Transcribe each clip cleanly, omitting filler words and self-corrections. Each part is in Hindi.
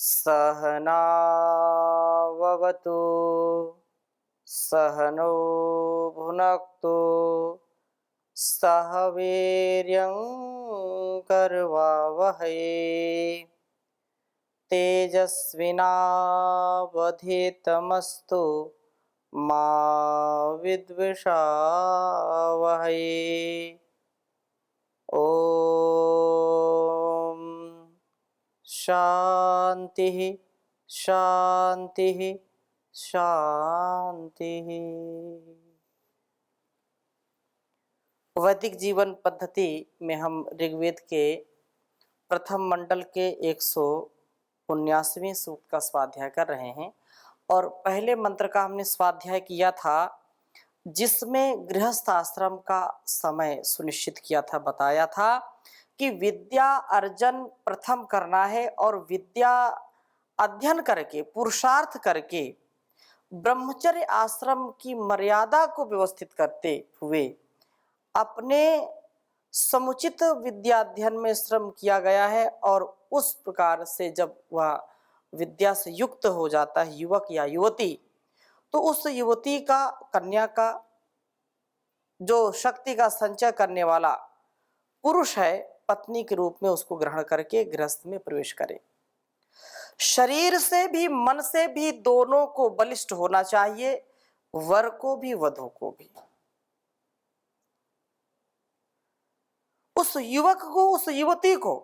सहनाववतु सहनौ भुनक्तु सह वीर्यं करवावहै तेजस्विनावधीतमस्तु मा विद्विषावहै। ओम शांति शांति शांति। वैदिक जीवन पद्धति में हम ऋग्वेद के प्रथम मंडल के 179वें सूक्त का स्वाध्याय कर रहे हैं और पहले मंत्र का हमने स्वाध्याय किया था जिसमें गृहस्थ आश्रम का समय सुनिश्चित किया था, बताया था कि विद्या अर्जन प्रथम करना है और विद्या अध्ययन करके पुरुषार्थ करके ब्रह्मचर्य आश्रम की मर्यादा को व्यवस्थित करते हुए अपने समुचित विद्याध्ययन में श्रम किया गया है और उस प्रकार से जब वह विद्या से युक्त हो जाता है युवक या युवती, तो उस युवती का कन्या का जो शक्ति का संचय करने वाला पुरुष है पत्नी के रूप में उसको ग्रहण करके गृहस्थ में प्रवेश करे। शरीर से भी मन से भी दोनों को बलिष्ठ होना चाहिए, वर को भी वधू को भी। उस युवक को उस युवती को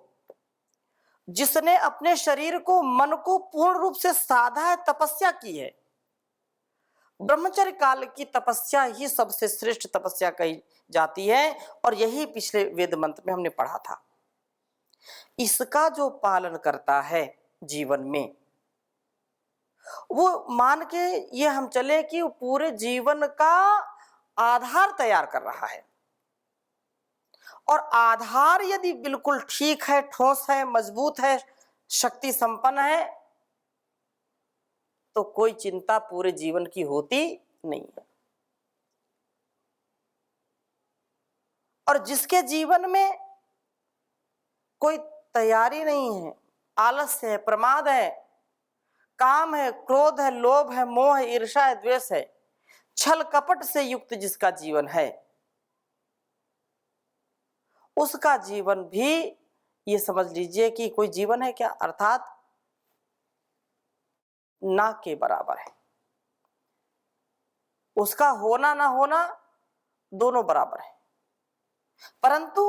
जिसने अपने शरीर को मन को पूर्ण रूप से साधा है, तपस्या की है, ब्रह्मचर्य काल की तपस्या ही सबसे श्रेष्ठ तपस्या कही जाती है और यही पिछले वेद मंत्र में हमने पढ़ा था। इसका जो पालन करता है जीवन में, वो मान के ये हम चले कि वो पूरे जीवन का आधार तैयार कर रहा है और आधार यदि बिल्कुल ठीक है, ठोस है, मजबूत है, शक्ति संपन्न है, तो कोई चिंता पूरे जीवन की होती नहीं है। और जिसके जीवन में कोई तैयारी नहीं है, आलस्य है, प्रमाद है, काम है, क्रोध है, लोभ है, मोह है, ईर्ष्या है, द्वेष है, छल कपट से युक्त जिसका जीवन है, उसका जीवन भी ये समझ लीजिए कि कोई जीवन है क्या, अर्थात ना के बराबर है। उसका होना ना होना दोनों बराबर है। परंतु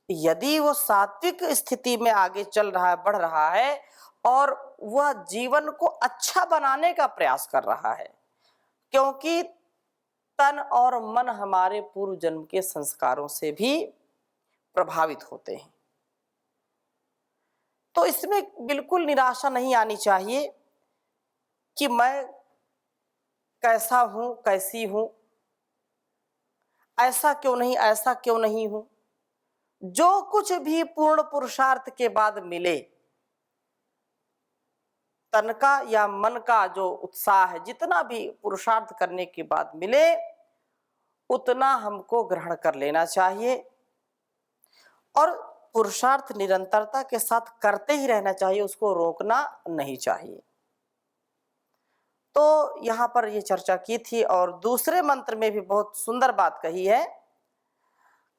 यदि वो सात्विक स्थिति में आगे चल रहा है, बढ़ रहा है और वह जीवन को अच्छा बनाने का प्रयास कर रहा है, क्योंकि तन और मन हमारे पूर्व जन्म के संस्कारों से भी प्रभावित होते हैं, तो इसमें बिल्कुल निराशा नहीं आनी चाहिए कि मैं कैसा हूं, कैसी हूं, ऐसा क्यों नहीं, ऐसा क्यों नहीं हूं। जो कुछ भी पूर्ण पुरुषार्थ के बाद मिले, तन का या मन का जो उत्साह है, जितना भी पुरुषार्थ करने के बाद मिले उतना हमको ग्रहण कर लेना चाहिए और पुरुषार्थ निरंतरता के साथ करते ही रहना चाहिए, उसको रोकना नहीं चाहिए। तो यहां पर ये चर्चा की थी और दूसरे मंत्र में भी बहुत सुंदर बात कही है।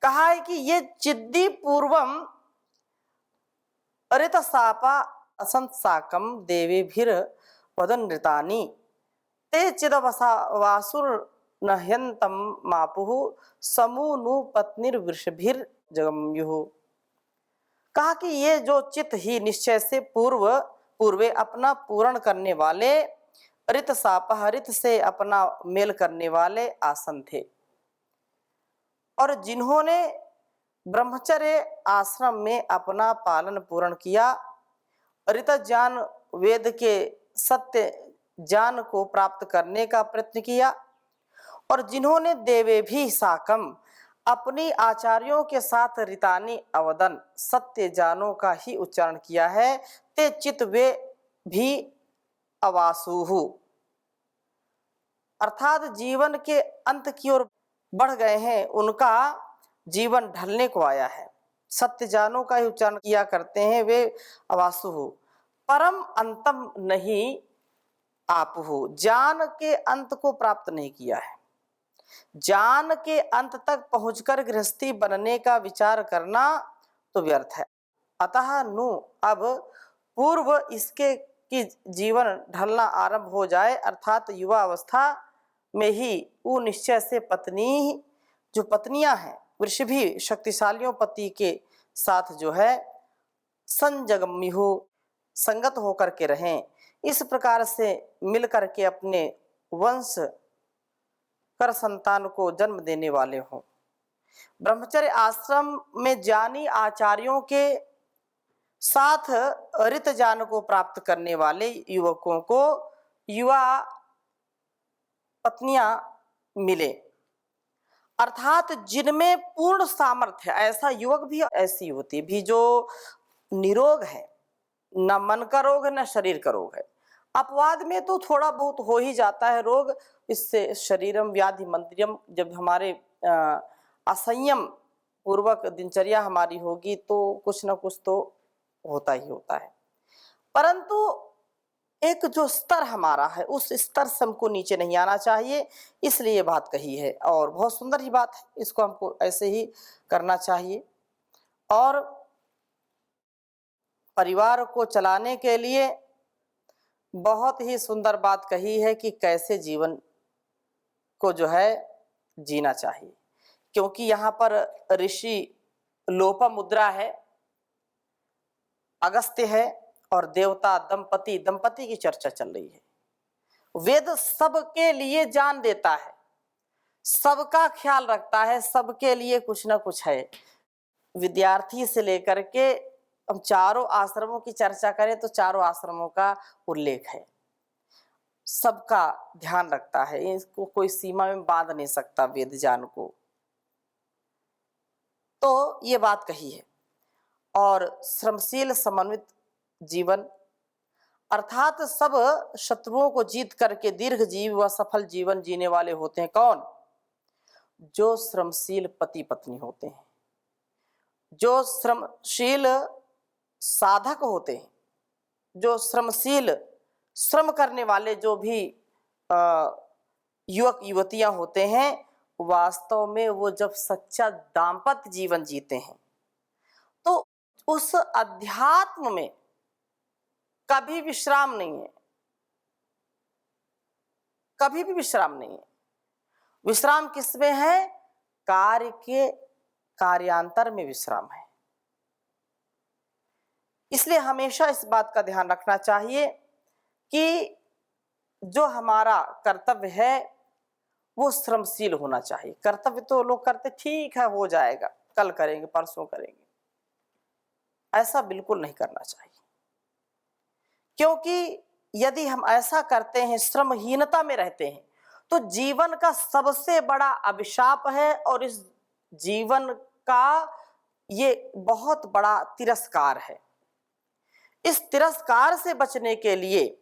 कहा है कि ये चिद्दी पूर्वम अरितसापा असंसाकम देवीभिर वदनृतानि ते चिदवसावासुर नह्यंतम मापुः समूनु पत्निर्वृषभिर जगम्युः। कहा कि ये जो चित्त ही निश्चय से पूर्वे अपना पूर्ण करने वाले, ऋत सापह ऋत से अपना मेल करने वाले आसन थे और जिन्होंने ब्रह्मचर्य आश्रम में अपना पालन पूर्ण किया, ऋत ज्ञान वेद के सत्य ज्ञान को प्राप्त करने का प्रयत्न किया और जिन्होंने देवे भी साकम अपनी आचार्यों के साथ ऋतानी अवदन सत्य जानों का ही उच्चारण किया है, ते चित वे भी अवासुहु, अर्थात जीवन के अंत की ओर बढ़ गए हैं, उनका जीवन ढलने को आया है, सत्य जानों का ही उच्चारण किया करते हैं वे अवासुहु। परम अंतम नहीं आप हो, जान के अंत को प्राप्त नहीं किया है। जान के अंत तक पहुंचकर गृहस्थी बनने का विचार करना तो व्यर्थ है। अतः नु अब पूर्व इसके कि जीवन ढलना आरंभ हो जाए, अर्थात युवा अवस्था में ही वो निश्चय से पत्नी, जो पत्नियां हैं वृषभी शक्तिशालियों पति के साथ जो है संजगमी हो, संगत होकर के रहें, इस प्रकार से मिल करके अपने वंश कर संतान को जन्म देने वाले हों। ब्रह्मचर्य आश्रम में ज्ञानी आचार्यों के साथ ऋत ज्ञान को प्राप्त करने वाले युवकों को युवा पत्नियां मिले, अर्थात जिनमें पूर्ण सामर्थ्य, ऐसा युवक भी ऐसी युवती भी जो निरोग है, न मन का रोग है न शरीर का रोग है। अपवाद में तो थोड़ा बहुत हो ही जाता है रोग, इससे शरीरम व्याधि मंत्रियम, जब हमारे असंयम पूर्वक दिनचर्या हमारी होगी तो कुछ ना कुछ तो होता ही होता है। परंतु एक जो स्तर हमारा है उस स्तर से हमको नीचे नहीं आना चाहिए, इसलिए ये बात कही है और बहुत सुंदर ही बात है, इसको हमको ऐसे ही करना चाहिए। और परिवार को चलाने के लिए बहुत ही सुंदर बात कही है कि कैसे जीवन को जो है जीना चाहिए, क्योंकि यहाँ पर ऋषि लोपामुद्रा है, अगस्त्य है और देवता दंपति, दंपति की चर्चा चल रही है। वेद सबके लिए जान देता है, सबका ख्याल रखता है, सबके लिए कुछ ना कुछ है। विद्यार्थी से लेकर के हम चारों आश्रमों की चर्चा करें तो चारों आश्रमों का उल्लेख है, सबका ध्यान रखता है, इसको कोई सीमा में बांध नहीं सकता वेद ज्ञान को। तो ये बात कही है। और श्रमशील समन्वित जीवन, अर्थात सब शत्रुओं को जीत करके दीर्घ जीव व सफल जीवन जीने वाले होते हैं। कौन? जो श्रमशील पति पत्नी होते हैं, जो श्रमशील साधक होते हैं, जो श्रमशील श्रम करने वाले जो भी युवक युवतियां होते हैं, वास्तव में वो जब सच्चा दाम्पत्य जीवन जीते हैं तो उस अध्यात्म में कभी विश्राम नहीं है, कभी भी विश्राम नहीं है। विश्राम किसमें है? कार्य के कार्यांतर में विश्राम है। इसलिए हमेशा इस बात का ध्यान रखना चाहिए कि जो हमारा कर्तव्य है वो श्रमशील होना चाहिए। कर्तव्य तो लोग करते, ठीक है हो जाएगा, कल करेंगे परसों करेंगे, ऐसा बिल्कुल नहीं करना चाहिए। क्योंकि यदि हम ऐसा करते हैं, श्रमहीनता में रहते हैं, तो जीवन का सबसे बड़ा अभिशाप है और इस जीवन का ये बहुत बड़ा तिरस्कार है। इस तिरस्कार से बचने के लिए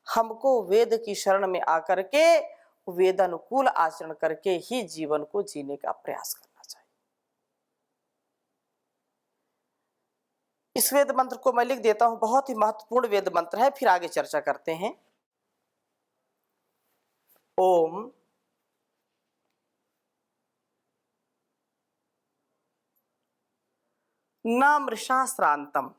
हमको वेद की शरण में आकर के वेदानुकूल आचरण करके ही जीवन को जीने का प्रयास करना चाहिए। इस वेद मंत्र को मैं लिख देता हूं, बहुत ही महत्वपूर्ण वेद मंत्र है, फिर आगे चर्चा करते हैं। ओम न मृषा श्रांतम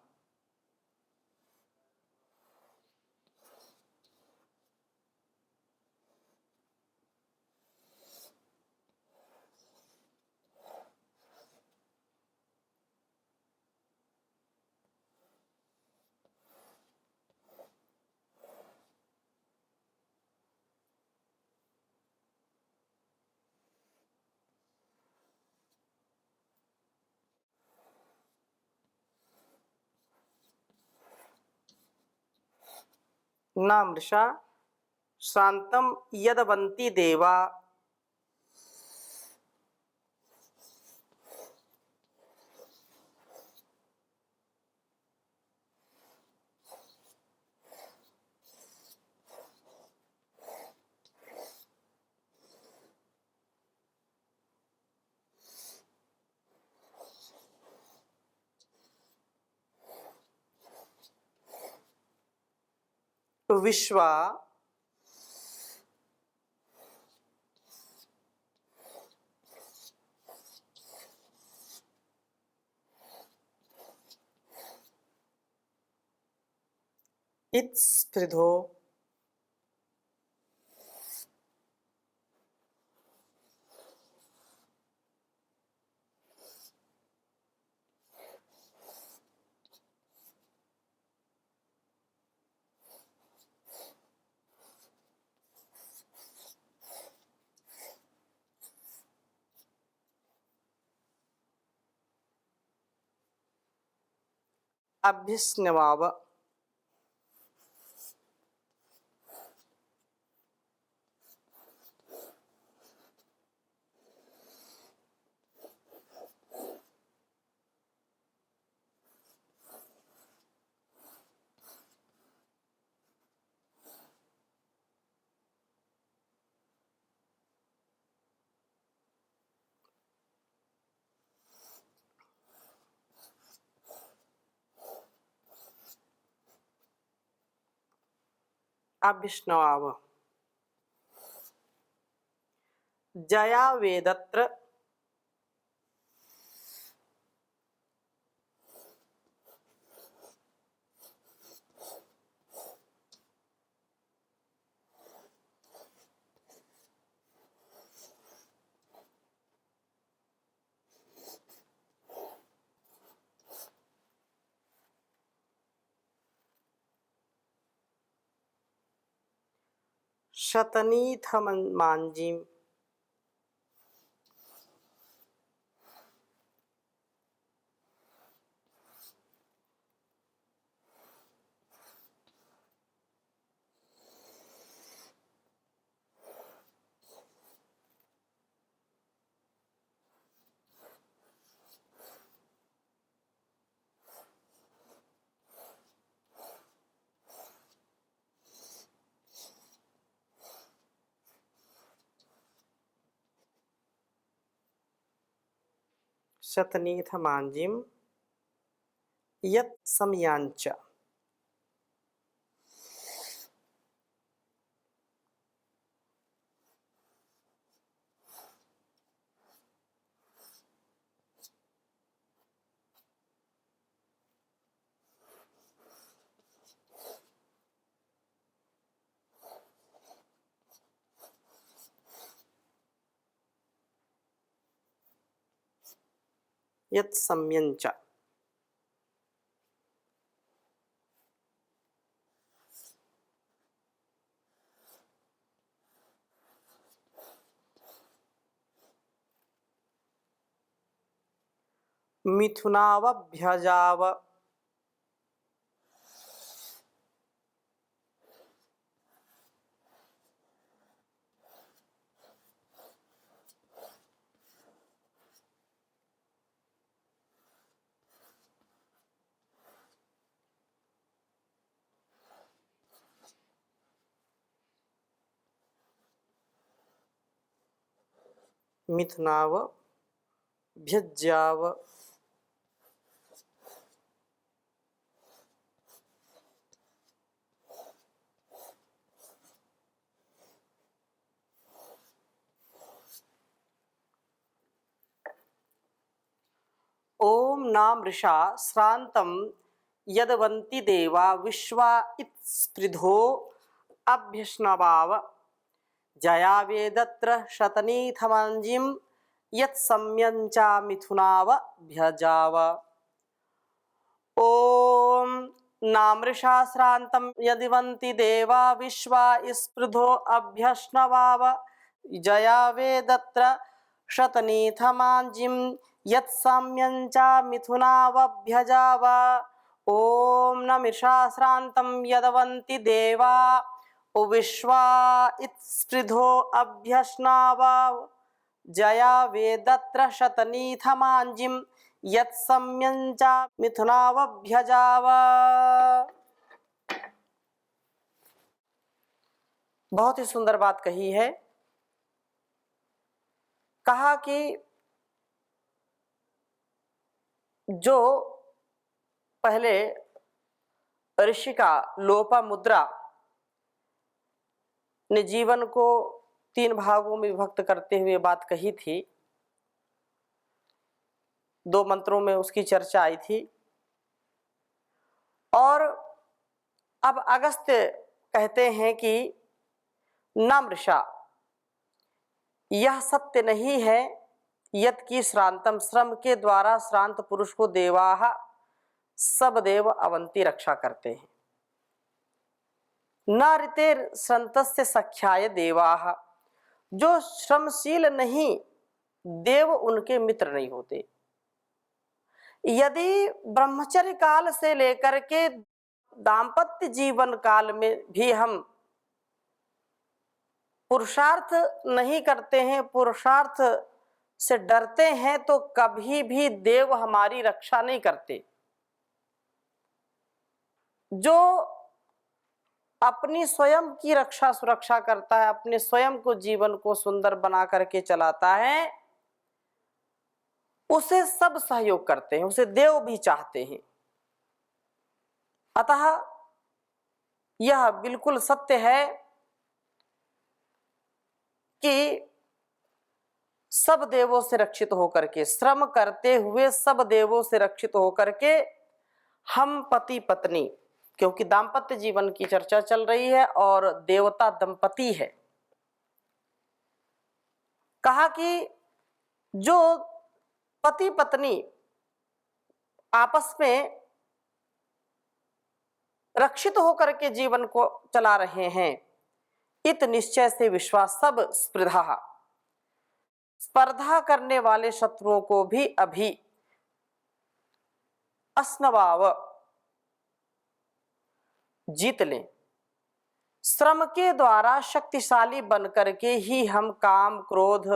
न मृषा श्रांतम यदवन्ति देवा विश्वा इत्स्पृधो अभ्यस्नवाव अभ्यस्नवाव जया वेदत्र शतनीथमांजीम शतनीथमांजीम यत् समयांच यत् सम्यंच मिथुनावभ्यजाव मिथुनावभ्यजाव ओम नामृषा श्रांतम यदवन्ति देवा विश्वा इत्स्पृधो अभ्यस्नवाव जया वेदत्र शतनीथमांजीम यत्सम्यंचा मिथुनावभ्यजाव ओम नामृषा श्रांतम यदवन्ति देवा विश्वा स्पृधो अभ्यस्नवाव जया वेदत्र शतनीथमांजीम यत्सम्यंचा मिथुनावभ्यजाव ओम नमृषा श्रांतम यदवन्ति देवा विश्वा इत्स्पृधो अभ्यस्नवाव जया वेदत्र शतनीथमांजीम यत्सम्यंचा मिथुनावभ्यजाव। बहुत ही सुंदर बात कही है। कहा कि जो पहले ऋषि का लोपा मुद्रा ने जीवन को 3 भागों में विभक्त करते हुए बात कही थी। 2 मंत्रों में उसकी चर्चा आई थी। और अब अगस्त्य कहते हैं कि न मृषा, यह सत्य नहीं है यत की श्रांतम, श्रम के द्वारा श्रांत पुरुष को देवाः सब देव अवंती रक्षा करते हैं। न ऋतेर संतस्य सख्याय देवाः, जो श्रमशील नहीं देव उनके मित्र नहीं होते। यदि ब्रह्मचर्य काल से लेकर के दाम्पत्य जीवन काल में भी हम पुरुषार्थ नहीं करते हैं, पुरुषार्थ से डरते हैं, तो कभी भी देव हमारी रक्षा नहीं करते। जो अपनी स्वयं की रक्षा सुरक्षा करता है, अपने स्वयं को जीवन को सुंदर बना करके चलाता है, उसे सब सहयोग करते हैं, उसे देव भी चाहते हैं। अतः यह बिल्कुल सत्य है कि सब देवों से रक्षित होकर के, श्रम करते हुए सब देवों से रक्षित होकर के हम पति पत्नी, क्योंकि दाम्पत्य जीवन की चर्चा चल रही है और देवता दंपति है, कहा कि जो पति पत्नी आपस में रक्षित होकर के जीवन को चला रहे हैं, इत निश्चय से विश्वास सब स्पृधा, स्पर्धा करने वाले शत्रुओं को भी अभी अस्नवाव जीत लें। श्रम के द्वारा शक्तिशाली बनकर के ही हम काम, क्रोध,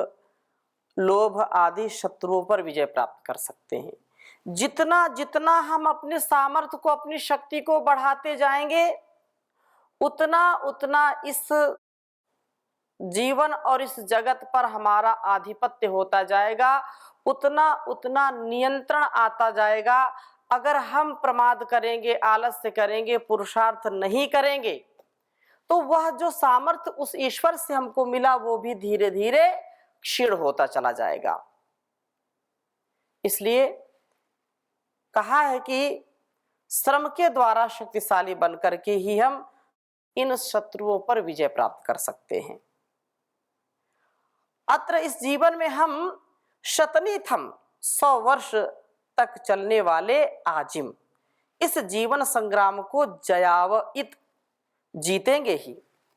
लोभ आदि शत्रुओं पर विजय प्राप्त कर सकते हैं। जितना जितना हम अपने सामर्थ्य को, अपनी शक्ति को बढ़ाते जाएंगे, उतना उतना इस जीवन और इस जगत पर हमारा आधिपत्य होता जाएगा, उतना उतना नियंत्रण आता जाएगा। अगर हम प्रमाद करेंगे, आलस्य करेंगे, पुरुषार्थ नहीं करेंगे, तो वह जो सामर्थ्य उस ईश्वर से हमको मिला वो भी धीरे धीरे क्षीण होता चला जाएगा। इसलिए कहा है कि श्रम के द्वारा शक्तिशाली बनकर के ही हम इन शत्रुओं पर विजय प्राप्त कर सकते हैं। अत्र इस जीवन में हम शतनीथम 100 वर्ष तक चलने वाले आजिम, इस जीवन संग्राम को जयावइत जीतेंगे ही।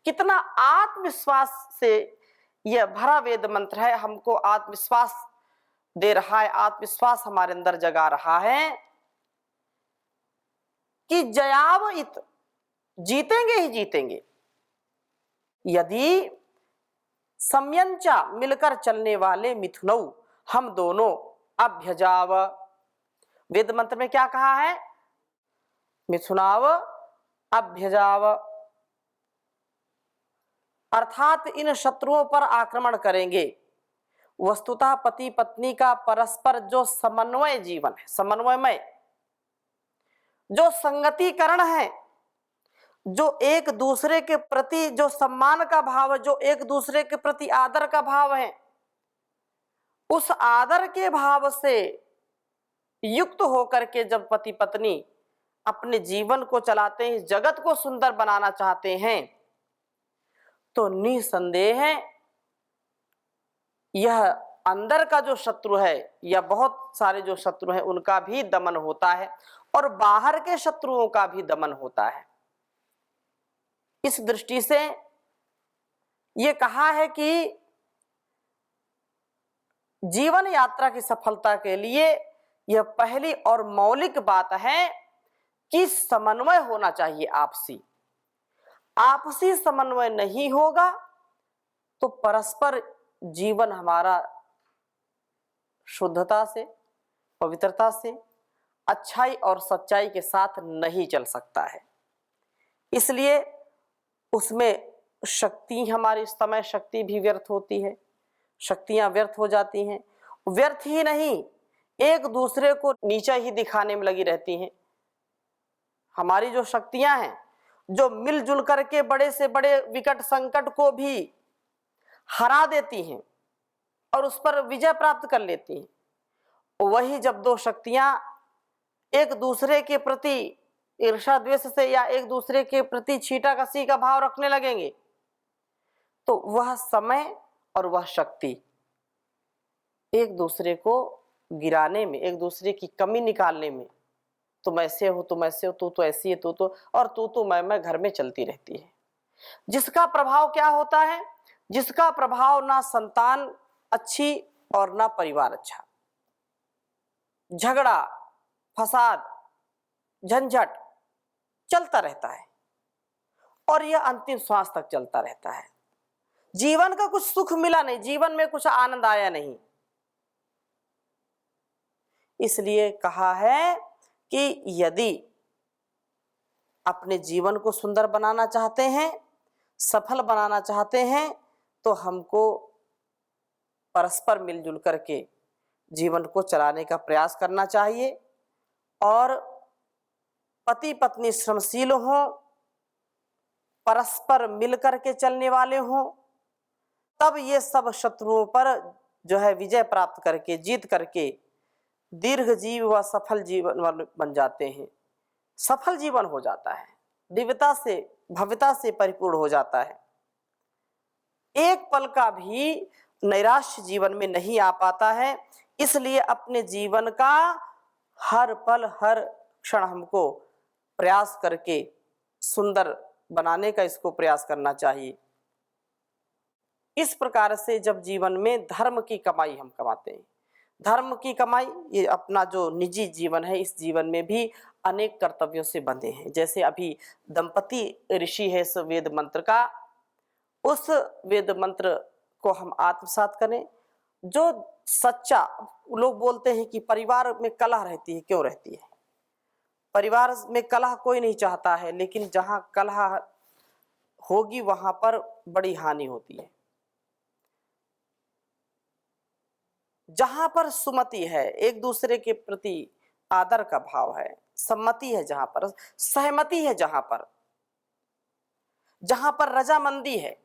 कितना आत्मविश्वास से यह भरा वेद मंत्र है, हमको आत्मविश्वास दे रहा है, आत्मविश्वास हमारे अंदर जगा रहा है कि जयावइत जीतेंगे ही जीतेंगे। यदि सम्यंचा मिलकर चलने वाले मिथुनौ, हम दोनों अभ्यजाव, वेद मंत्र में क्या कहा है? मिथुनाव अभ्यजाव, अर्थात इन शत्रुओं पर आक्रमण करेंगे। वस्तुतः पति पत्नी का परस्पर जो समन्वय जीवन है, समन्वयमय जो संगतिकरण है, जो एक दूसरे के प्रति जो सम्मान का भाव है, जो एक दूसरे के प्रति आदर का भाव है, उस आदर के भाव से युक्त होकर के जब पति पत्नी अपने जीवन को चलाते हैं, जगत को सुंदर बनाना चाहते हैं, तो निसंदेह है यह अंदर का जो शत्रु है या बहुत सारे जो शत्रु हैं उनका भी दमन होता है और बाहर के शत्रुओं का भी दमन होता है। इस दृष्टि से ये कहा है कि जीवन यात्रा की सफलता के लिए यह पहली और मौलिक बात है कि समन्वय होना चाहिए आपसी। आपसी समन्वय नहीं होगा तो परस्पर जीवन हमारा शुद्धता से, पवित्रता से, अच्छाई और सच्चाई के साथ नहीं चल सकता है। इसलिए उसमें शक्ति, हमारी समय शक्ति भी व्यर्थ होती है, शक्तियां व्यर्थ हो जाती हैं। व्यर्थ ही नहीं, एक दूसरे को नीचा ही दिखाने में लगी रहती हैं। हमारी जो शक्तियां हैं जो मिलजुल करके बड़े से बड़े विकट संकट को भी हरा देती हैं और उस पर विजय प्राप्त कर लेती हैं। वही जब दो शक्तियां एक दूसरे के प्रति ईर्ष्या द्वेष से या एक दूसरे के प्रति छींटाकशी का भाव रखने लगेंगे, तो वह समय और वह शक्ति एक दूसरे को गिराने में, एक दूसरे की कमी निकालने में, तुम ऐसे हो, तुम ऐसे हो, तू तो ऐसी है, तू तो, और तू तो मैं घर में चलती रहती है। जिसका प्रभाव क्या होता है? जिसका प्रभाव ना संतान अच्छी और ना परिवार अच्छा। झगड़ा, फसाद, झंझट चलता रहता है और यह अंतिम श्वास तक चलता रहता है। जीवन का कुछ सुख मिला नहीं, जीवन में कुछ आनंद आया नहीं। इसलिए कहा है कि यदि अपने जीवन को सुंदर बनाना चाहते हैं, सफल बनाना चाहते हैं, तो हमको परस्पर मिलजुल करके जीवन को चलाने का प्रयास करना चाहिए और पति पत्नी श्रमशील हों, परस्पर मिल करके चलने वाले हों, तब ये सब शत्रुओं पर जो है विजय प्राप्त करके, जीत करके दीर्घ जीव व सफल जीवन बन जाते हैं। सफल जीवन हो जाता है, दिव्यता से, भव्यता से परिपूर्ण हो जाता है। एक पल का भी नैराश्य जीवन में नहीं आ पाता है। इसलिए अपने जीवन का हर पल, हर क्षण हमको प्रयास करके सुंदर बनाने का इसको प्रयास करना चाहिए। इस प्रकार से जब जीवन में धर्म की कमाई हम कमाते हैं, धर्म की कमाई, ये अपना जो निजी जीवन है, इस जीवन में भी अनेक कर्तव्यों से बंधे हैं। जैसे अभी दंपति ऋषि है इस वेद मंत्र का, उस वेद मंत्र को हम आत्मसात करें। जो सच्चा, लोग बोलते हैं कि परिवार में कलह रहती है, क्यों रहती है? परिवार में कलह कोई नहीं चाहता है, लेकिन जहां कलह होगी वहां पर बड़ी हानि होती है। जहां पर सुमति है, एक दूसरे के प्रति आदर का भाव है, सम्मति है, जहां पर सहमति है, जहां पर रजामंदी है,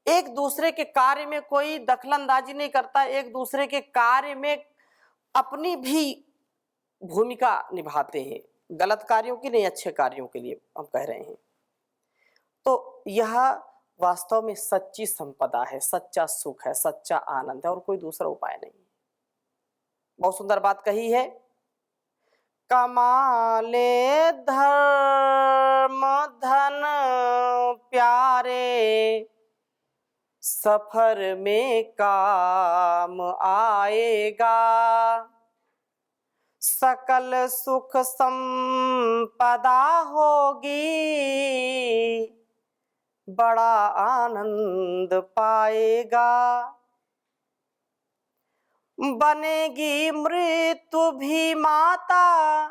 एक दूसरे के कार्य में कोई दखलंदाजी नहीं करता, एक दूसरे के कार्य में अपनी भी भूमिका निभाते हैं, गलत कार्यों की नहीं, अच्छे कार्यों के लिए हम कह रहे हैं। तो यह वास्तव में सच्ची संपदा है, सच्चा सुख है, सच्चा आनंद है और कोई दूसरा उपाय नहीं। बहुत सुंदर बात कही है, कमाले धर्म धन प्यारे, सफर में काम आएगा, सकल सुख संपदा होगी, बड़ा आनंद पाएगा, बनेगी मृत्यु भी माता,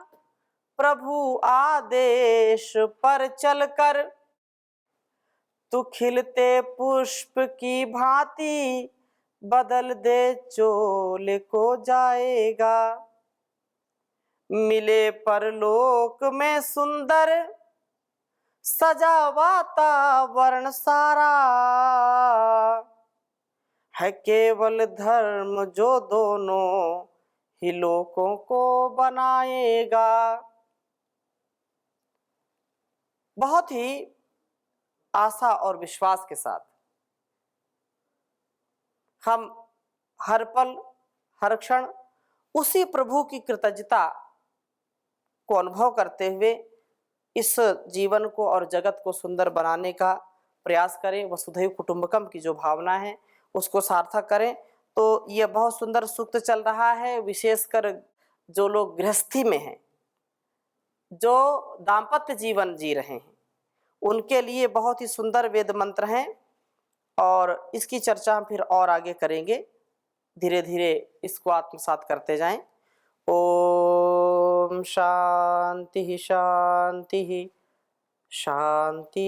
प्रभु आदेश पर चलकर, तू खिलते पुष्प की भांति, बदल दे चोले को जाएगा, मिले परलोक में सुंदर, सजा वातावरण सारा, है केवल धर्म जो दोनों ही लोगों को बनाएगा। बहुत ही आशा और विश्वास के साथ हम हर पल, हर क्षण उसी प्रभु की कृतज्ञता को अनुभव करते हुए इस जीवन को और जगत को सुंदर बनाने का प्रयास करें। वसुधैव कुटुंबकम की जो भावना है उसको सार्थक करें। तो यह बहुत सुंदर सूक्त चल रहा है, विशेषकर जो लोग गृहस्थी में हैं, जो दाम्पत्य जीवन जी रहे हैं, उनके लिए बहुत ही सुंदर वेद मंत्र हैं और इसकी चर्चा हम फिर और आगे करेंगे। धीरे धीरे इसको आत्मसात करते जाएं। ओम शांति शांति शांति।